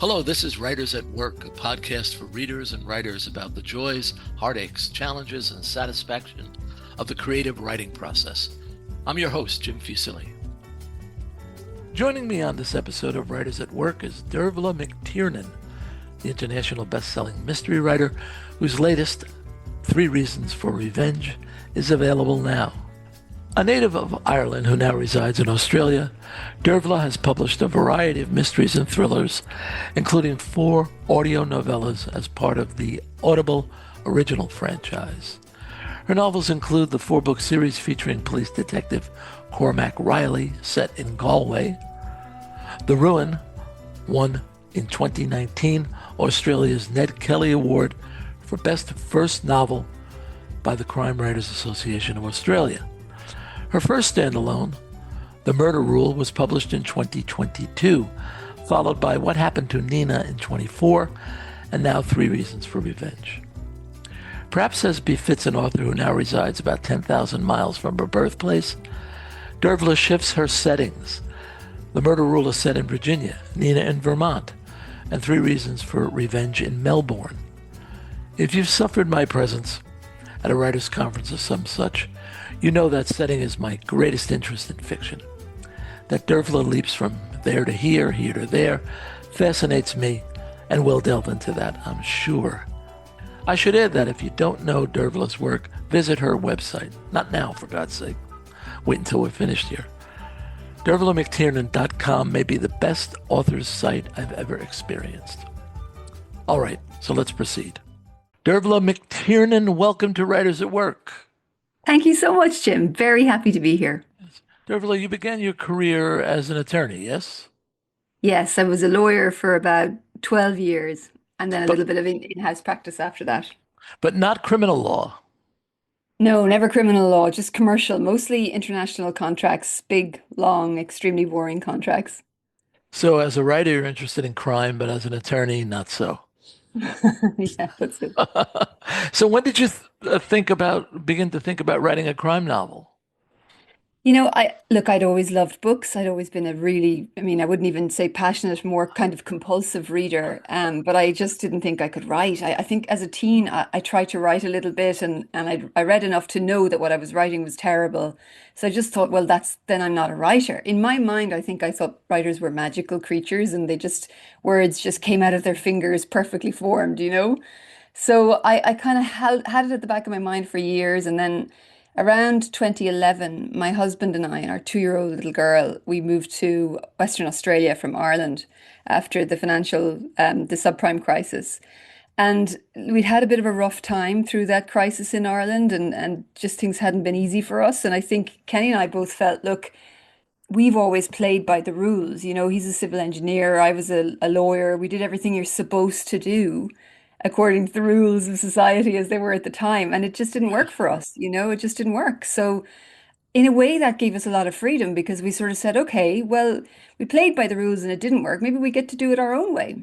Hello, this is Writers at Work, a podcast for readers and writers about the joys, heartaches, challenges, and satisfaction of the creative writing process. I'm your host, Jim Fusilli. Joining me on this episode of Writers at Work is Dervla McTiernan, the international best-selling mystery writer whose latest, 3 Reasons for Revenge, is available now. A native of Ireland who now resides in Australia, Dervla has published a variety of mysteries and thrillers, including 4 audio novellas as part of the Audible Original franchise. Her novels include the 4-book series featuring police detective Cormac Reilly, set in Galway, The Ruin, won in 2019 Australia's Ned Kelly Award for Best First Novel by the Crime Writers Association of Australia. Her first standalone, The Murder Rule, was published in 2022, followed by What Happened to Nina in 24, and now 3 Reasons for Revenge. Perhaps as befits an author who now resides about 10,000 miles from her birthplace, Dervla shifts her settings. The Murder Rule is set in Virginia, Nina in Vermont, and 3 Reasons for Revenge in Melbourne. If you've suffered my presence at a writer's conference or some such, you know that setting is my greatest interest in fiction. That Dervla leaps from there to here to there, fascinates me, and we'll delve into that, I'm sure. I should add that if you don't know Dervla's work, visit her website. Not now, for God's sake. Wait until we're finished here. DervlaMcTiernan.com may be the best author's site I've ever experienced. All right, so let's proceed. Dervla McTiernan, welcome to Writers at Work. Thank you so much, Jim. Very happy to be here. Dervla, you began your career as an attorney, yes? Yes, I was a lawyer for about 12 years and then a But little bit of in-house practice after that. but not criminal law. No, never criminal law, just commercial, mostly international contracts, big, long, extremely boring contracts. So as a writer, you're interested in crime, but as an attorney, not so. Yeah, that's it. So when did you begin to think about writing a crime novel? I'd always loved books. I'd always been I wouldn't even say passionate, more kind of compulsive reader. But I just didn't think I could write. I think as a teen, I tried to write a little bit and I read enough to know that what I was writing was terrible. So I just thought, well, then I'm not a writer. In my mind, I thought writers were magical creatures and words just came out of their fingers perfectly formed. So I kind of had it at the back of my mind for years. And then around 2011, my husband and I and our 2-year-old little girl, we moved to Western Australia from Ireland after the subprime crisis. And we'd had a bit of a rough time through that crisis in Ireland and just things hadn't been easy for us. And I think Kenny and I both felt, look, we've always played by the rules. He's a civil engineer. I was a lawyer. We did everything you're supposed to do according to the rules of society as they were at the time. And it just didn't work for us. It just didn't work. So in a way, that gave us a lot of freedom because we sort of said, okay, well, we played by the rules and it didn't work. Maybe we get to do it our own way.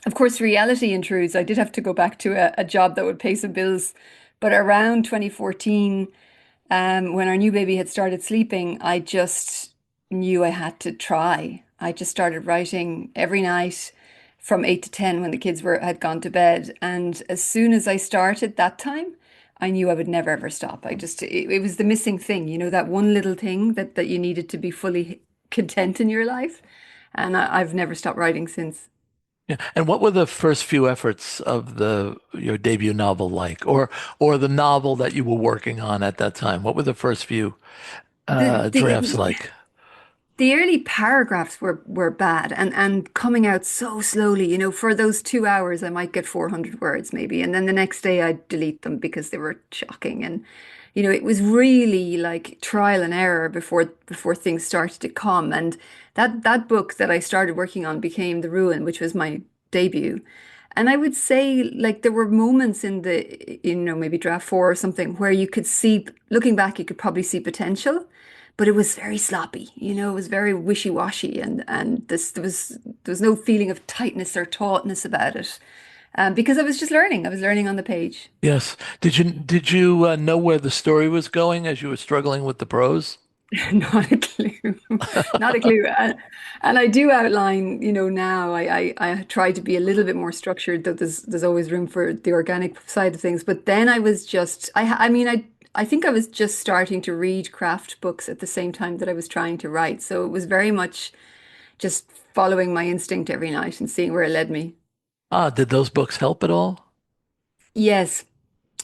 Of course, reality intrudes. I did have to go back to a job that would pay some bills. But around 2014, when our new baby had started sleeping, I just knew I had to try. I just started writing every night from 8 to 10 when the kids had gone to bed. And as soon as I started that time, I knew I would never ever stop. It was the missing thing, that one little thing that you needed to be fully content in your life. And I've never stopped writing since. Yeah. And what were the first few efforts of your debut novel like, or the novel that you were working on at that time? What were the first few The drafts the like? the early paragraphs were bad and coming out so slowly. For those 2 hours, I might get 400 words maybe. And then the next day I'd delete them because they were shocking. And, it was really like trial and error before things started to come. And that book that I started working on became The Ruin, which was my debut. And I would say like there were moments in maybe draft 4 or something where you could see, looking back, you could probably see potential. But it was very sloppy, it was very wishy-washy and there was no feeling of tightness or tautness about it. Because I was just learning. I was learning on the page. Yes. Did you know where the story was going as you were struggling with the prose? Not a clue. Not a clue. And I do outline, now I try to be a little bit more structured, though there's always room for the organic side of things. But then I was just, I mean, I think I was just starting to read craft books at the same time that I was trying to write. So it was very much just following my instinct every night and seeing where it led me. Ah, did those books help at all? Yes.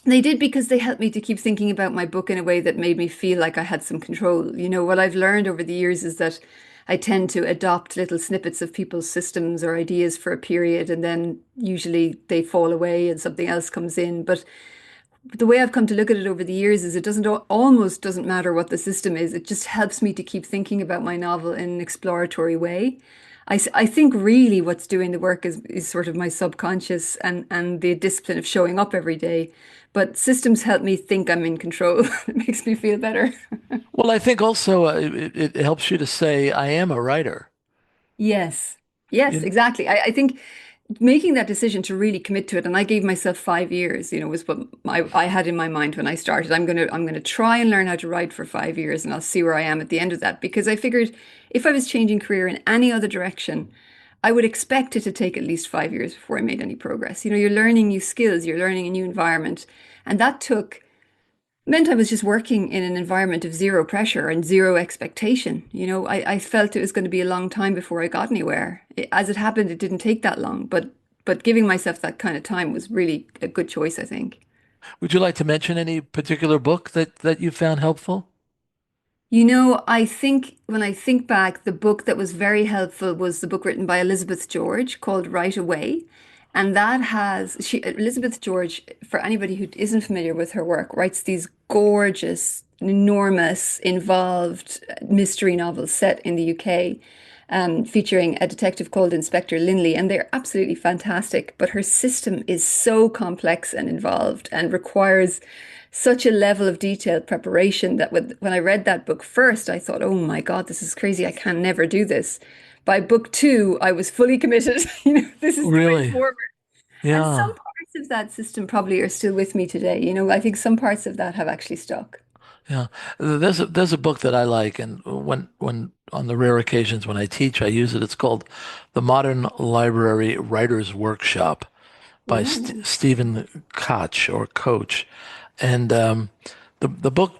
They did because they helped me to keep thinking about my book in a way that made me feel like I had some control. What I've learned over the years is that I tend to adopt little snippets of people's systems or ideas for a period, and then usually they fall away and something else comes in. But the way I've come to look at it over the years is it doesn't almost doesn't matter what the system is. It just helps me to keep thinking about my novel in an exploratory way. I think really what's doing the work is sort of my subconscious and the discipline of showing up every day. But systems help me think I'm in control. It makes me feel better. Well, I think also it helps you to say, I am a writer. Yes. Yes, You, exactly. I think making that decision to really commit to it, and I gave myself 5 years, was what I had in my mind when I started. I'm gonna try and learn how to write for 5 years, and I'll see where I am at the end of that. Because I figured if I was changing career in any other direction, I would expect it to take at least 5 years before I made any progress. You're learning new skills, you're learning a new environment, and that took meant I was just working in an environment of zero pressure and zero expectation. I felt it was going to be a long time before I got anywhere. As it happened, it didn't take that long, but giving myself that kind of time was really a good choice, I think. would you like to mention any particular book that you found helpful? I think when I think back, the book that was very helpful was the book written by Elizabeth George called Right Away. And that Elizabeth George, for anybody who isn't familiar with her work, writes these gorgeous, enormous, involved mystery novels set in the UK, featuring a detective called Inspector Linley. And they're absolutely fantastic. But her system is so complex and involved and requires such a level of detailed preparation that when I read that book first, I thought, oh my God, this is crazy. I can never do this. By book two, I was fully committed. This is the way Really? forward. And some Yeah. parts of that system probably are still with me today. I think some parts of that have actually stuck. Yeah. There's a book that I like, and when on the rare occasions when I teach, I use it. It's called The Modern Library Writer's Workshop by Ooh. Stephen Koch or Coach. And the book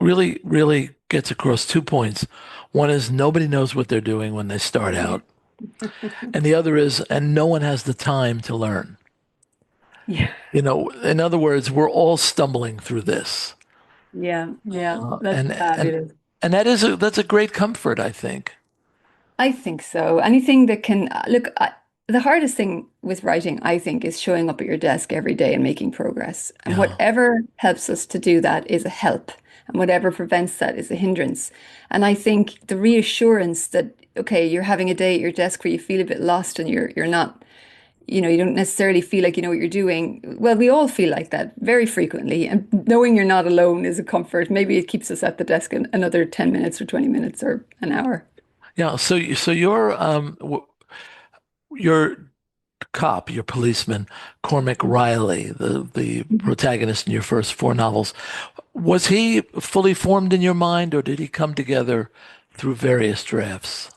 really gets across 2 points. One is nobody knows what they're doing when they start Yeah. out, and the other is, and no one has the time to learn. Yeah. In other words, we're all stumbling through this. Yeah. Yeah. Uh, That's and and fabulous. and that's a great comfort, I think. I think so. Anything that can look, the hardest thing with writing, I think, is showing up at your desk every day and making progress. And Yeah. whatever helps us to do that is a help, and whatever prevents that is a hindrance. And I think the reassurance that, okay, you're having a day at your desk where you feel a bit lost and you're not, you don't necessarily feel like you know what you're doing. Well, we all feel like that very frequently, and knowing you're not alone is a comfort. Maybe it keeps us at the desk another 10 minutes or 20 minutes or an hour. Yeah. So your cop, your policeman, Cormac Reilly, the protagonist in your first four novels, was he fully formed in your mind, or did he come together through various drafts?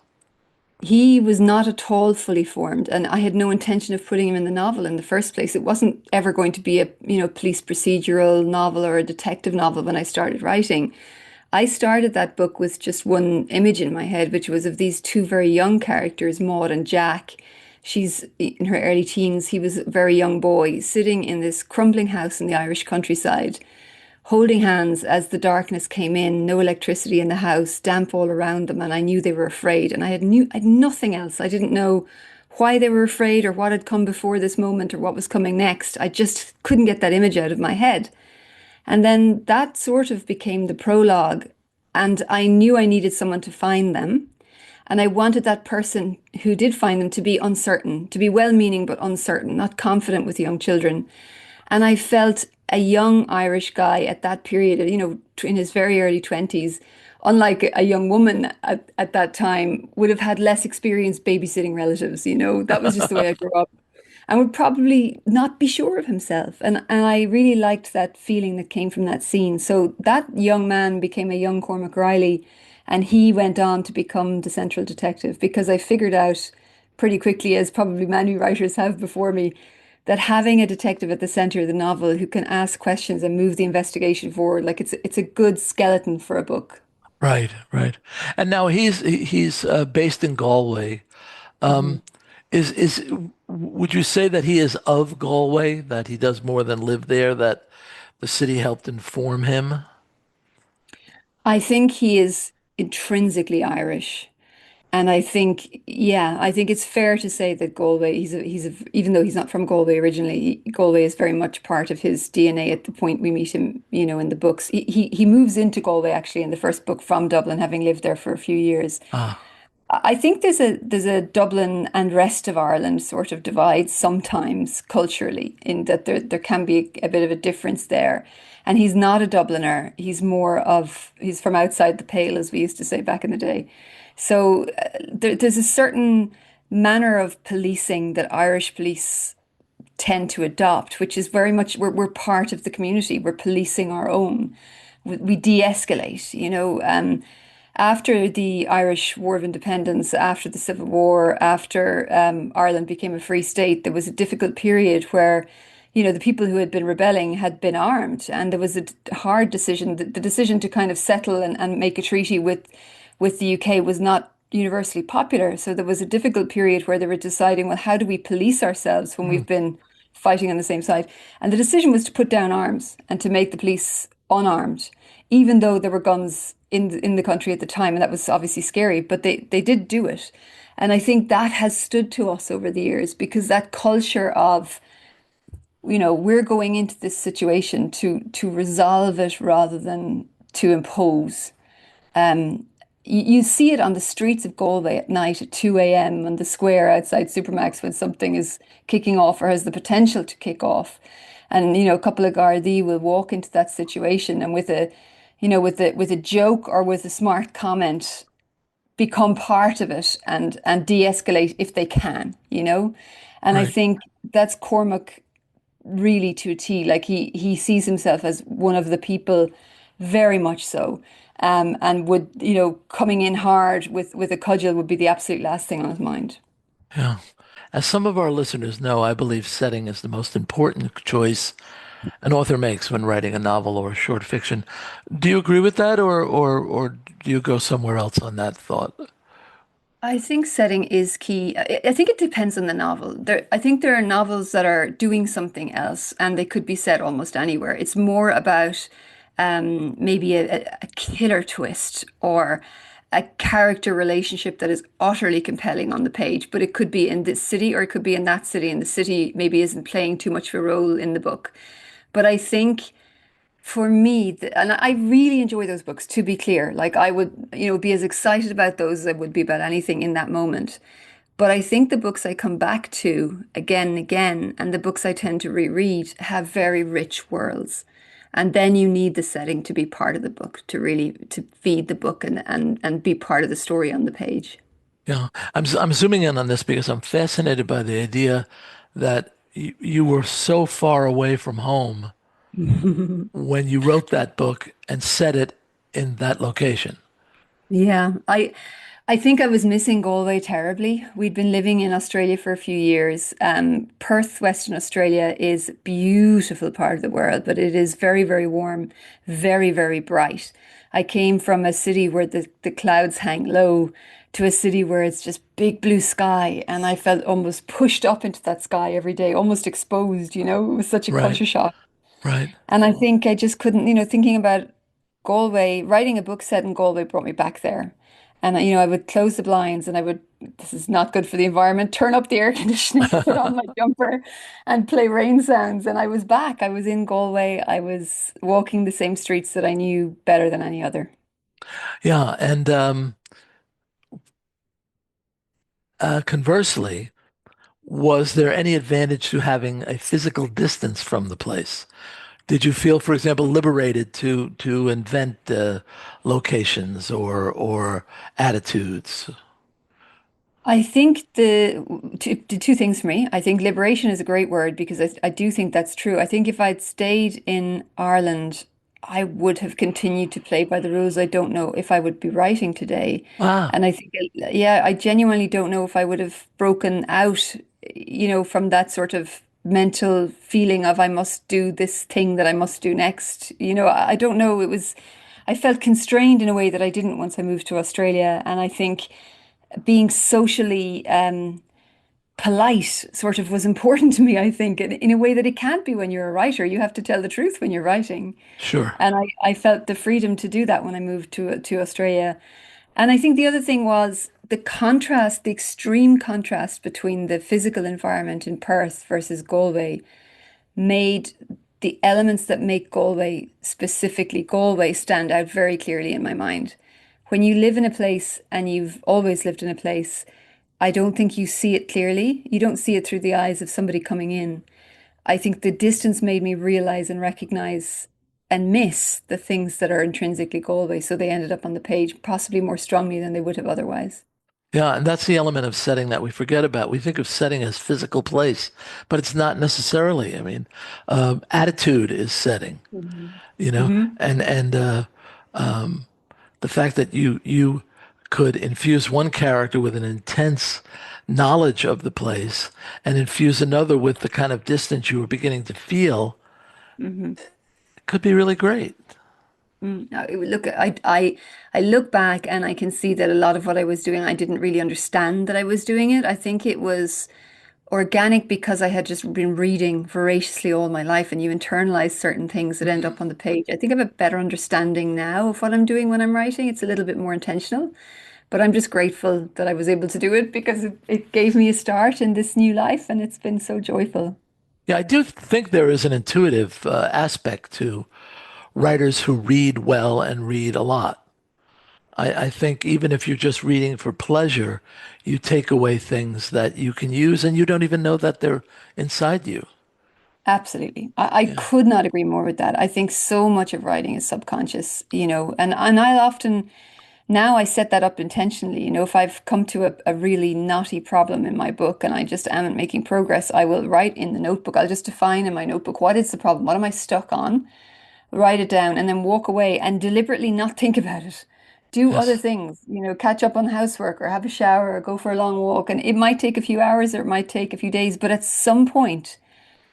He was not at all fully formed, and I had no intention of putting him in the novel in the first place. It wasn't ever going to be a, police procedural novel or a detective novel when I started writing. I started that book with just one image in my head, which was of these two very young characters, Maud and Jack. She's in her early teens. He was a very young boy sitting in this crumbling house in the Irish countryside, holding hands as the darkness came in, no electricity in the house, damp all around them, and I knew they were afraid. And I had nothing else. I didn't know why they were afraid or what had come before this moment or what was coming next. I just couldn't get that image out of my head. And then that sort of became the prologue. And I knew I needed someone to find them. And I wanted that person who did find them to be uncertain, to be well-meaning but uncertain, not confident with young children. And I felt a young Irish guy at that period, in his very early 20s, unlike a young woman at that time, would have had less experience babysitting relatives. That was just the way I grew up. and would probably not be sure of himself. And I really liked that feeling that came from that scene. So that young man became a young Cormac Reilly, and he went on to become the central detective because I figured out pretty quickly, as probably many writers have before me, that having a detective at the center of the novel who can ask questions and move the investigation forward, like it's a good skeleton for a book. Right, right. And now he's based in Galway. Mhm. Um, is would you say that he is of Galway, that he does more than live there, that the city helped inform him? I think he is intrinsically Irish. And I think, yeah, I think it's fair to say that Galway, even though he's not from Galway originally, Galway is very much part of his DNA at the point we meet him, in the books. He moves into Galway actually in the first book from Dublin, having lived there for a few years. Ah, I think there's a Dublin and rest of Ireland sort of divide sometimes culturally, in that there can be a bit of a difference there. And he's not a Dubliner. He's from outside the pale, as we used to say back in the day. So there's a certain manner of policing that Irish police tend to adopt, which is very much we're part of the community. We're policing our own. We de-escalate, after the Irish War of Independence, after the Civil War, after Ireland became a free state, there was a difficult period where, the people who had been rebelling had been armed, and there was a hard decision. The decision to kind of settle and make a treaty with the UK was not universally popular. So there was a difficult period where they were deciding, well, how do we police ourselves when hmm, we've been fighting on the same side? And the decision was to put down arms and to make the police unarmed, even though there were guns in the country at the time, and that was obviously scary, but they did do it. And I think that has stood to us over the years because that culture of, we're going into this situation to resolve it rather than to impose. You see it on the streets of Galway at night at 2 a.m. on the square outside Supermax when something is kicking off or has the potential to kick off. And, a couple of Gardaí will walk into that situation and with a joke or with a smart comment, become part of it and de-escalate if they can. And I right. think that's Cormac really to a T. Like he sees himself as one of the people, very much so. And would, coming in hard with a cudgel would be the absolute last thing on his mind. Yeah. As some of our listeners know, I believe setting is the most important choice an author makes when writing a novel or short fiction. Do you agree with that, or do you go somewhere else on that thought? I think setting is key. I think it depends on the novel. I think there are novels that are doing something else and they could be set almost anywhere. It's more about maybe a killer twist or a character relationship that is utterly compelling on the page, but it could be in this city or it could be in that city, and the city maybe isn't playing too much of a role in the book. But I think for me, and I really enjoy those books, to be clear. Like I would, be as excited about those as I would be about anything in that moment. But I think the books I come back to again and again, and the books I tend to reread have very rich worlds. And then you need the setting to be part of the book to really to feed the book and be part of the story on the page. Yeah, I'm zooming in on this because I'm fascinated by the idea that you were so far away from home when you wrote that book and set it in that location. Yeah, I think I was missing Galway terribly. We'd been living in Australia for a few years. Perth, Western Australia, is a beautiful part of the world, but it is very, very warm, very, very bright. I came from a city where the clouds hang low to a city where it's just big blue sky, and I felt almost pushed up into that sky every day, almost exposed. It was such a Right, culture shock. right. And I think I just couldn't, thinking about Galway, writing a book set in Galway brought me back there. And, I would close the blinds and this is not good for the environment, turn up the air conditioning, put on my jumper and play rain sounds. And I was back. I was in Galway. I was walking the same streets that I knew better than any other. Yeah, and conversely, was there any advantage to having a physical distance from the place? Did you feel, for example, liberated to invent locations or attitudes? I think the two things for me. I think liberation is a great word because I do think that's true. I think if I'd stayed in Ireland, I would have continued to play by the rules. I don't know if I would be writing today. Wow. And I think, yeah, I genuinely don't know if I would have broken out, from that sort of mental feeling of I must do this thing that I must do next. I don't know. I felt constrained in a way that I didn't once I moved to Australia. And I think being socially polite sort of was important to me, I think, in a way that it can't be when you're a writer. You have to tell the truth when you're writing. Sure. And I felt the freedom to do that when I moved to Australia. And I think the other thing was the contrast, the extreme contrast between the physical environment in Perth versus Galway made the elements that make Galway, specifically Galway, stand out very clearly in my mind. When you live in a place and you've always lived in a place, I don't think you see it clearly. You don't see it through the eyes of somebody coming in. I think the distance made me realize and recognize and miss the things that are intrinsically Galway. So they ended up on the page possibly more strongly than they would have otherwise. Yeah, and that's the element of setting that we forget about. We think of setting as physical place, but it's not necessarily. I mean, attitude is setting, Mhm. you know, Hmm. and the fact that you could infuse one character with an intense knowledge of the place and infuse another with the kind of distance you were beginning to feel Hmm. could be really great. Look, I look back and I can see that a lot of what I was doing, I didn't really understand that I was doing it. I think it was organic because I had just been reading voraciously all my life, and you internalize certain things that end up on the page. I think I have a better understanding now of what I'm doing when I'm writing. It's a little bit more intentional, but I'm just grateful that I was able to do it because it gave me a start in this new life, and it's been so joyful. Yeah, I do think there is an intuitive aspect to writers who read well and read a lot. I think even if you're just reading for pleasure, you take away things that you can use and you don't even know that they're inside you. Absolutely. I Yeah. could not agree more with that. I think so much of writing is subconscious, and I often now I set that up intentionally. If I've come to a really knotty problem in my book and I just am not making progress, I will write in the notebook. I'll just define in my notebook what is the problem? What am I stuck on? Write it down and then walk away and deliberately not think about it. Do other Yes. things, catch up on housework or have a shower or go for a long walk. And it might take a few hours or it might take a few days, but at some point,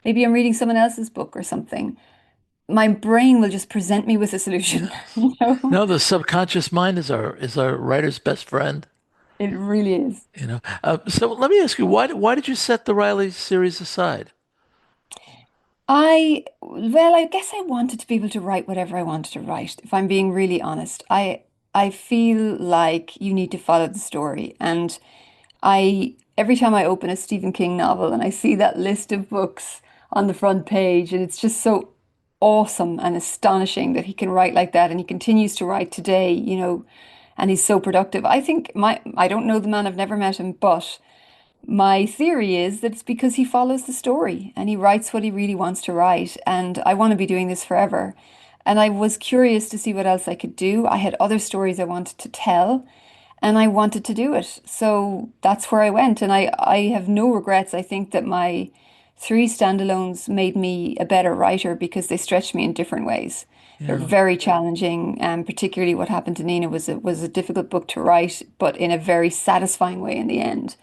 maybe I'm reading someone else's book or something, my brain will just present me with a solution, Yes. you know? No, the subconscious mind is our writer's best friend, It really is. you know. So let me ask you, why did you set the Riley series aside? Well, I guess I wanted to be able to write whatever I wanted to write, if I'm being really honest. I feel like you need to follow the story. And every time I open a Stephen King novel and I see that list of books on the front page, and it's just so awesome and astonishing that he can write like that and he continues to write today, and he's so productive. I don't know the man, I've never met him, but my theory is that it's because he follows the story and he writes what he really wants to write. And I want to be doing this forever. And I was curious to see what else I could do. I had other stories I wanted to tell and I wanted to do it. So that's where I went. And I have no regrets. I think that my three standalones made me a better writer because they stretched me in different ways. They're Yeah, very challenging, and particularly what happened to Nina was a difficult book to write, but in a very satisfying way in the end.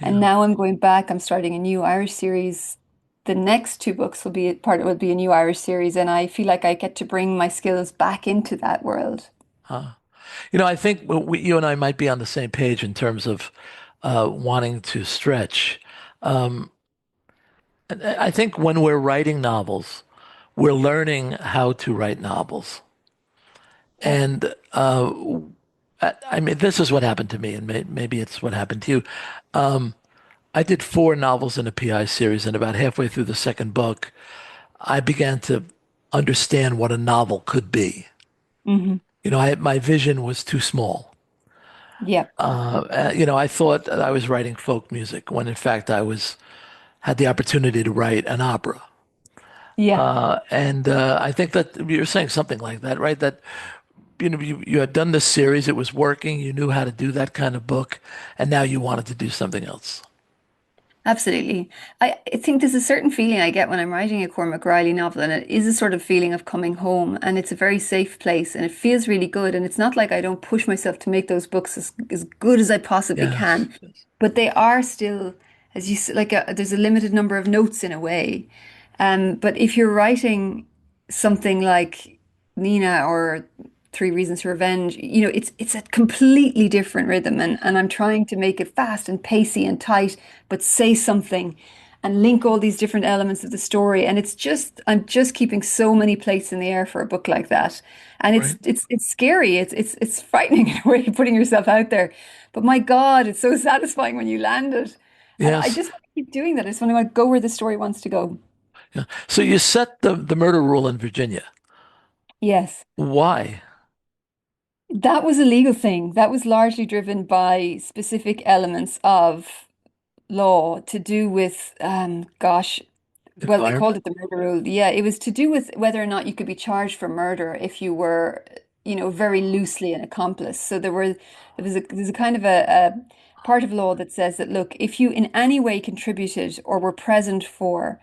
And yeah. now I'm going back. I'm starting a new Irish series. The next two books will be a new Irish series, and I feel like I get to bring my skills back into that world. Huh. I think you and I might be on the same page in terms of wanting to stretch. Um, I think when we're writing novels, we're learning how to write novels. Yep. And I mean, this is what happened to me, and maybe it's what happened to you. I did four novels in a PI series, and about halfway through the second book, I began to understand what a novel could be. Hmm. My vision was too small. Yep. I thought that I was writing folk music when in fact I was had the opportunity to write an opera. Yeah. And I think that you're saying something like that, right? That you had done this series, it was working, you knew how to do that kind of book, and now you wanted to do something else. Absolutely. I think there's a certain feeling I get when I'm writing a Cormac Reilly novel, and it is a sort of feeling of coming home, and it's a very safe place, and it feels really good. And it's not like I don't push myself to make those books as good as I possibly Yes. can, but they are still, as you like, there's a limited number of notes in a way. But if you're writing something like Nina or Three Reasons for Revenge, it's a completely different rhythm, and I'm trying to make it fast and pacey and tight, but say something and link all these different elements of the story. And I'm just keeping so many plates in the air for a book like that. And Right. it's scary. It's frightening in a way, putting yourself out there. But my God, it's so satisfying when you land it. And I Yes. just want to keep doing that. I just want to go where the story wants to go. Yeah. So you set the murder rule in Virginia. Yes. Why? That was a legal thing. That was largely driven by specific elements of law to do with, well, they called Environment? it the murder rule. Yeah, it was to do with whether or not you could be charged for murder if you were, very loosely an accomplice. So there's a kind of a part of law that says that, look, if you in any way contributed or were present for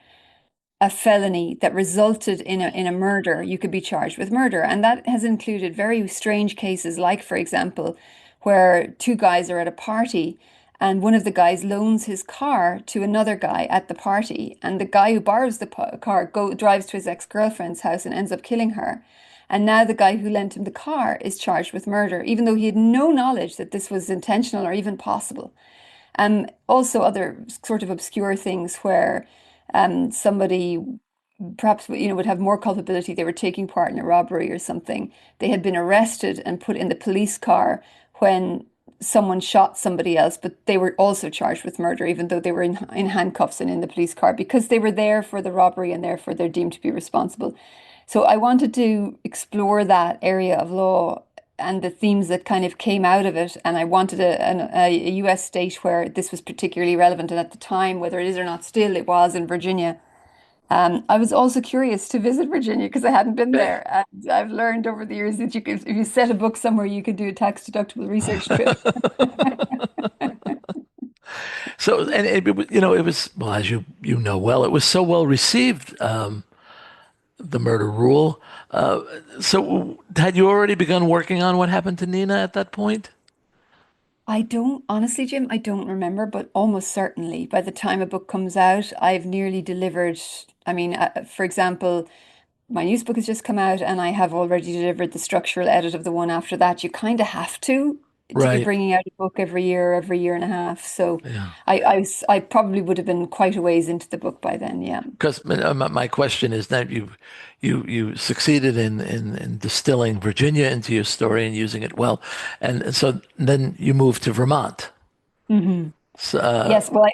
a felony that resulted in a murder, you could be charged with murder. And that has included very strange cases, like, for example, where two guys are at a party and one of the guys loans his car to another guy at the party. And the guy who borrows the car drives to his ex-girlfriend's house and ends up killing her. And now the guy who lent him the car is charged with murder, even though he had no knowledge that this was intentional or even possible. Also other sort of obscure things where somebody perhaps would have more culpability. They were taking part in a robbery or something. They had been arrested and put in the police car when someone shot somebody else, but they were also charged with murder, even though they were in handcuffs and in the police car because they were there for the robbery and therefore they're deemed to be responsible. So I wanted to explore that area of law and the themes that kind of came out of it. And I wanted a US state where this was particularly relevant. And at the time, whether it is or not still, it was in Virginia. I was also curious to visit Virginia because I hadn't been there. And I've learned over the years that if you set a book somewhere, you could do a tax-deductible research trip. So, and it was, well, as you know well, it was so well received, the murder rule. Uh, so had you already begun working on what happened to Nina at that point? I don't, honestly, Jim, I don't remember, but almost certainly by the time a book comes out, I've nearly delivered. I mean, for example, my news book has just come out and I have already delivered the structural edit of the one after that. You kind of have to be Right. bringing out a book every year and a half. So Yeah. I probably would have been quite a ways into the book by then. Yeah. Because my question is that you succeeded in distilling Virginia into your story and using it well, and so then you moved to Vermont. Hmm. So, Yes, well,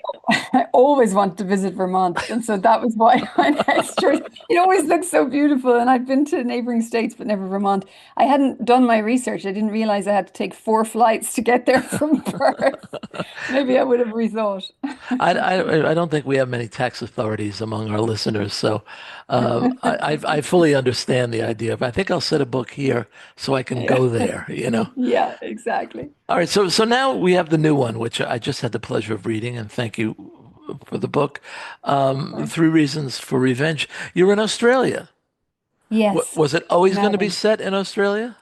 I always wanted to visit Vermont, and so that was why my next choice. It always looks so beautiful, and I've been to neighboring states, but never Vermont. I hadn't done my research. I didn't realize I had to take 4 flights to get there from Perth. Maybe I would have rethought. I don't think we have many tax authorities among our listeners, so I fully understand the idea. But I think I'll set a book here so I can Yeah, go there. yeah, exactly. All right, so now we have the new one, which I just had the pleasure of reading, and thank you for the book. Three Reasons for Revenge. You're in Australia. Yes, Was it always going to be Melbourne. set in Australia?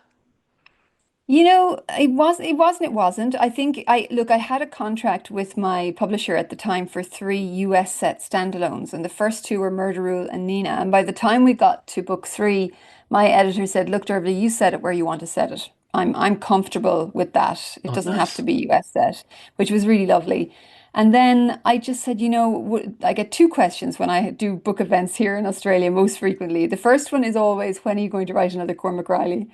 It wasn't. I think I had a contract with my publisher at the time for 3 US set standalones, and the first two were Murder Rule and Nina. And by the time we got to book three, my editor said, "Look, Dervla, you set it where you want to set it. I'm comfortable with that. It Oh, doesn't have to nice. be US set," which was really lovely. And then I just said, I get two questions when I do book events here in Australia most frequently. The first one is always, when are you going to write another Cormac Reilly?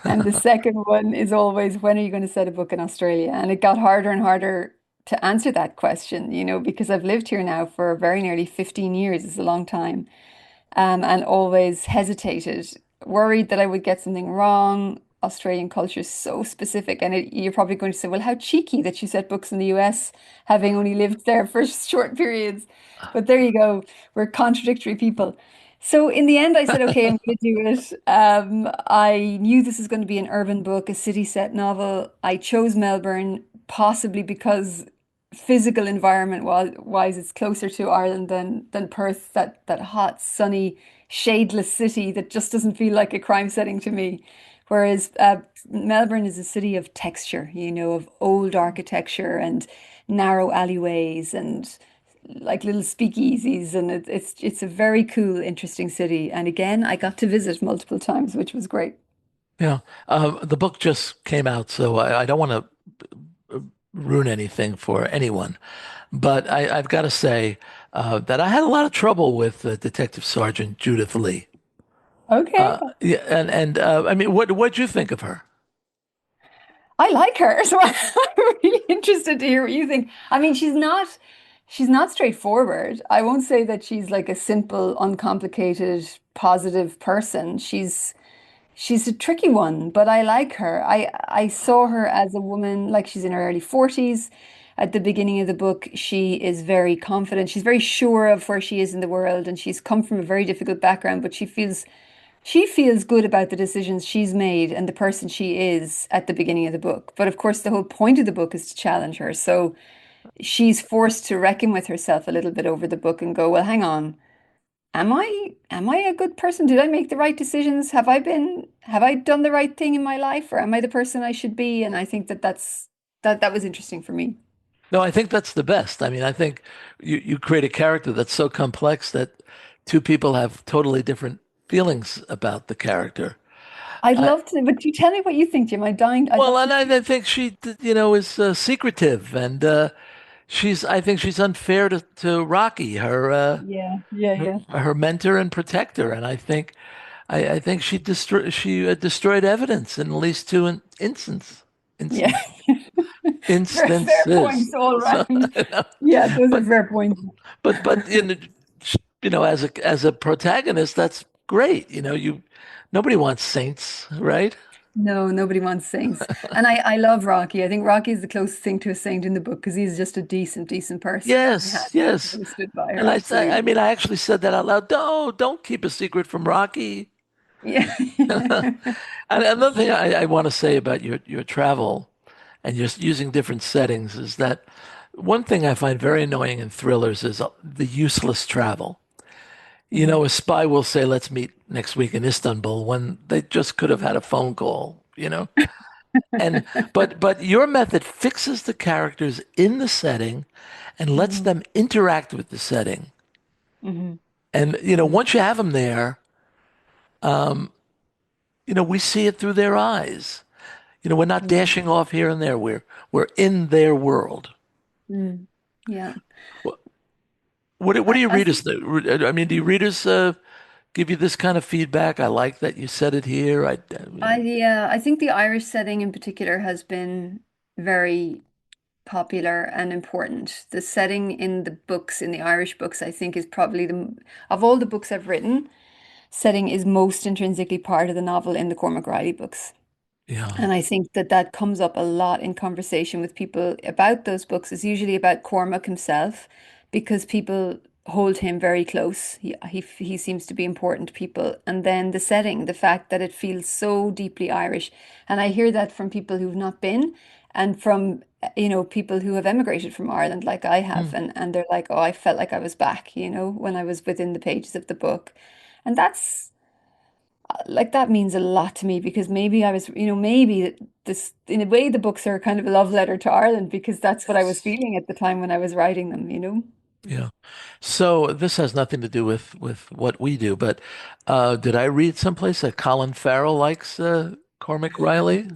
And the second one is always, when are you going to set a book in Australia? And it got harder and harder to answer that question, because I've lived here now for very nearly 15 years. It's a long time. And always hesitated, worried that I would get something wrong. Australian culture is so specific. And you're probably going to say, well, how cheeky that you set books in the US, having only lived there for short periods. But there you go. We're contradictory people. So in the end, I said, okay, I'm going to do it. I knew this was going to be an urban book, a city set novel. I chose Melbourne possibly because physical environment wise, it's closer to Ireland than Perth, that hot, sunny, shadeless city that just doesn't feel like a crime setting to me. Whereas Melbourne is a city of texture, of old architecture and narrow alleyways and like little speakeasies, and it's a very cool, interesting city. And again, I got to visit multiple times, which was great. Yeah. The book just came out, so I don't want to ruin anything for anyone. But I've got to say that I had a lot of trouble with Detective Sergeant Judith Lee. Okay. Yeah, and I mean, what'd you think of her? I like her, so I'm really interested to hear what you think. I mean, she's not straightforward. I won't say that she's like a simple, uncomplicated, positive person. She's a tricky one, but I like her. I saw her as a woman, like she's in her early 40s. At the beginning of the book, she is very confident. She's very sure of where she is in the world, and she's come from a very difficult background, but she feels good about the decisions she's made and the person she is at the beginning of the book. But of course, the whole point of the book is to challenge her. So she's forced to reckon with herself a little bit over the book and go, well, hang on. Am I a good person? Did I make the right decisions? Have I done the right thing in my life, or am I the person I should be? And I think that was interesting for me. No, I think that's the best. I mean, I think you create a character that's so complex that two people have totally different feelings about the character. I'd I, love to, but you tell me what you think, Jim. I'd well, love and to. I think she, is secretive, and I think she's unfair to Rocky, Yeah, yeah, her, yeah. her mentor and protector, and I think she destroyed evidence in at least two Yeah. instance, Fair instances. points all So, round. Yeah, those are but fair points. but as a protagonist, that's great. Nobody wants saints, right? No, nobody wants saints. And I love Rocky. I think Rocky is the closest thing to a saint in the book because he's just a decent, decent person. He Yes, has yes. really stood by And her, I absolutely. mean, I actually said that out loud. No, don't keep a secret from Rocky. Yeah. And another thing I want to say about your travel and just using different settings is that one thing I find very annoying in thrillers is the useless travel. Mhm. A spy will say, let's meet next week in Istanbul when they just could have had a phone call. And but your method fixes the characters in the setting and lets Mhm. them interact with the setting. Mhm. And Mhm. once you have them there, we see it through their eyes. We're not Mhm. dashing off here and there. We're in their world. Mhm. Yeah. What what do I, your I readers think do? I mean, do your readers give you this kind of feedback? I like that you said it here. I think the Irish setting in particular has been very popular and important. The setting in the books, in the Irish books, I think is probably of all the books I've written, setting is most intrinsically part of the novel in the Cormac Reilly books. Yeah. And I think that comes up a lot in conversation with people about those books. It's usually about Cormac himself because people hold him very close. He seems to be important to people. And then the setting, the fact that it feels so deeply Irish. And I hear that from people who've not been and from, people who have emigrated from Ireland like I Hmm. have. And they're like, oh, I felt like I was back, when I was within the pages of the book. And that's like that means a lot to me because maybe I was, maybe this, in a way, the books are kind of a love letter to Ireland because that's what I was Yes. feeling at the time when I was writing them. Yeah. So this has nothing to do with what we do, but did I read someplace that Colin Farrell likes Cormac Reilly?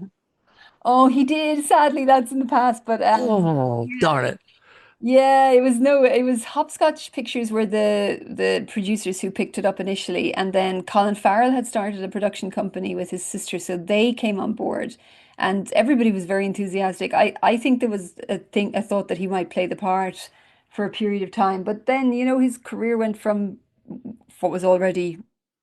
Oh, he did. Sadly, that's in the past, but Oh, darn it. yeah, it was Hopscotch Pictures were the producers who picked it up initially, and then Colin Farrell had started a production company with his sister, so they came on board, and everybody was very enthusiastic. I think there was a thought that he might play the part for a period of time, but then his career went from what was already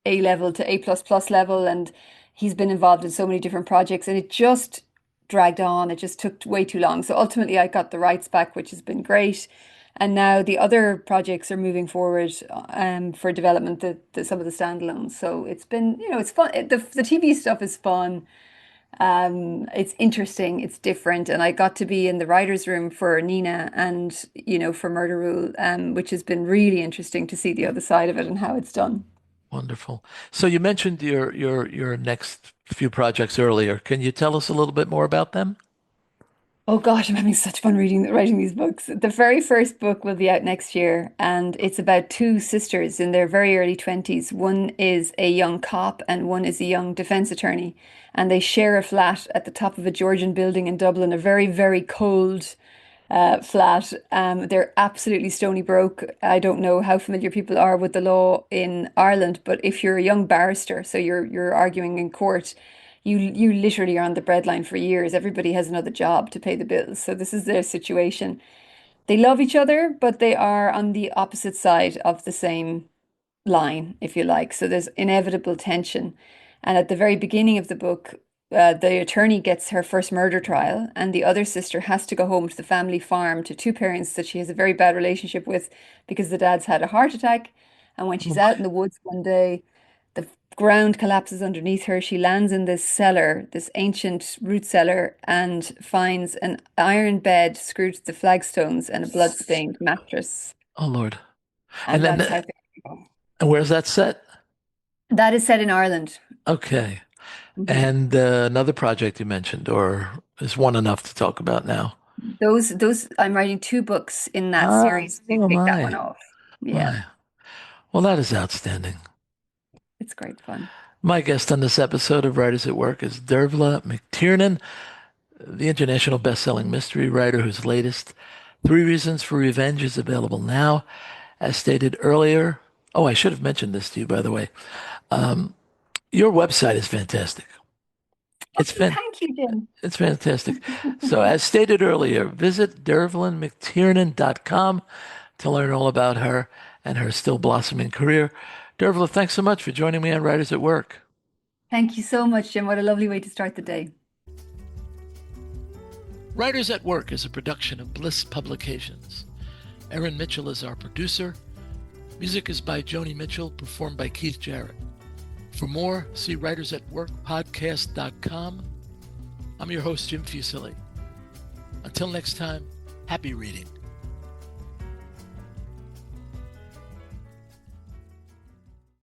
A level to A plus plus level, and he's been involved in so many different projects, and it just dragged on. It just took way too long. So ultimately, I got the rights back, which has been great. And now the other projects are moving forward for development, some of the standalones. So it's been, it's fun. The TV stuff is fun. It's interesting, it's different, and I got to be in the writers' room for Nina and for Murder Rule, which has been really interesting to see the other side of it and how it's done. Wonderful. So you mentioned your next few projects earlier. Can you tell us a little bit more about them? Oh gosh, I'm having such fun writing these books. The very first book will be out next year, and it's about two sisters in their very early 20s. One is a young cop, and one is a young defense attorney. And they share a flat at the top of a Georgian building in Dublin, a very, very cold flat. They're absolutely stony broke. I don't know how familiar people are with the law in Ireland, but if you're a young barrister, so you're arguing in court, you literally are on the breadline for years. Everybody has another job to pay the bills. So this is their situation. They love each other, but they are on the opposite side of the same line, if you like. So there's inevitable tension. And at the very beginning of the book, the attorney gets her first murder trial, and the other sister has to go home to the family farm to two parents that she has a very bad relationship with because the dad's had a heart attack. And when Oh she's out my. in the woods one day, the ground collapses underneath her. She lands in this cellar, this ancient root cellar, and finds an iron bed screwed to the flagstones and a blood-stained mattress. Oh Lord. And And then that's how things go. and where's that set? That is set in Ireland. Okay. Mhm. And another project you mentioned, or is one enough to talk about now? I'm writing two books in that Ah, series. They oh take that one off. Yeah, my. Well, that is outstanding. it's great fun. My guest on this episode of Writers at Work is Dervla McTiernan, the international best-selling mystery writer whose latest Three Reasons for Revenge is available now. As stated earlier, oh, I should have mentioned this to you, by the way. Your website is fantastic. It's Oh, fan thank you, Jim. it's fantastic. So, as stated earlier, visit dervlanmctiernan.com to learn all about her and her still blossoming career. Dervla, thanks so much for joining me on Writers at Work. Thank you so much, Jim. What a lovely way to start the day. Writers at Work is a production of Bliss Publications. Erin Mitchell is our producer. Music is by Joni Mitchell, performed by Keith Jarrett. For more, see writersatworkpodcast.com. I'm your host, Jim Fusilli. Until next time, happy reading.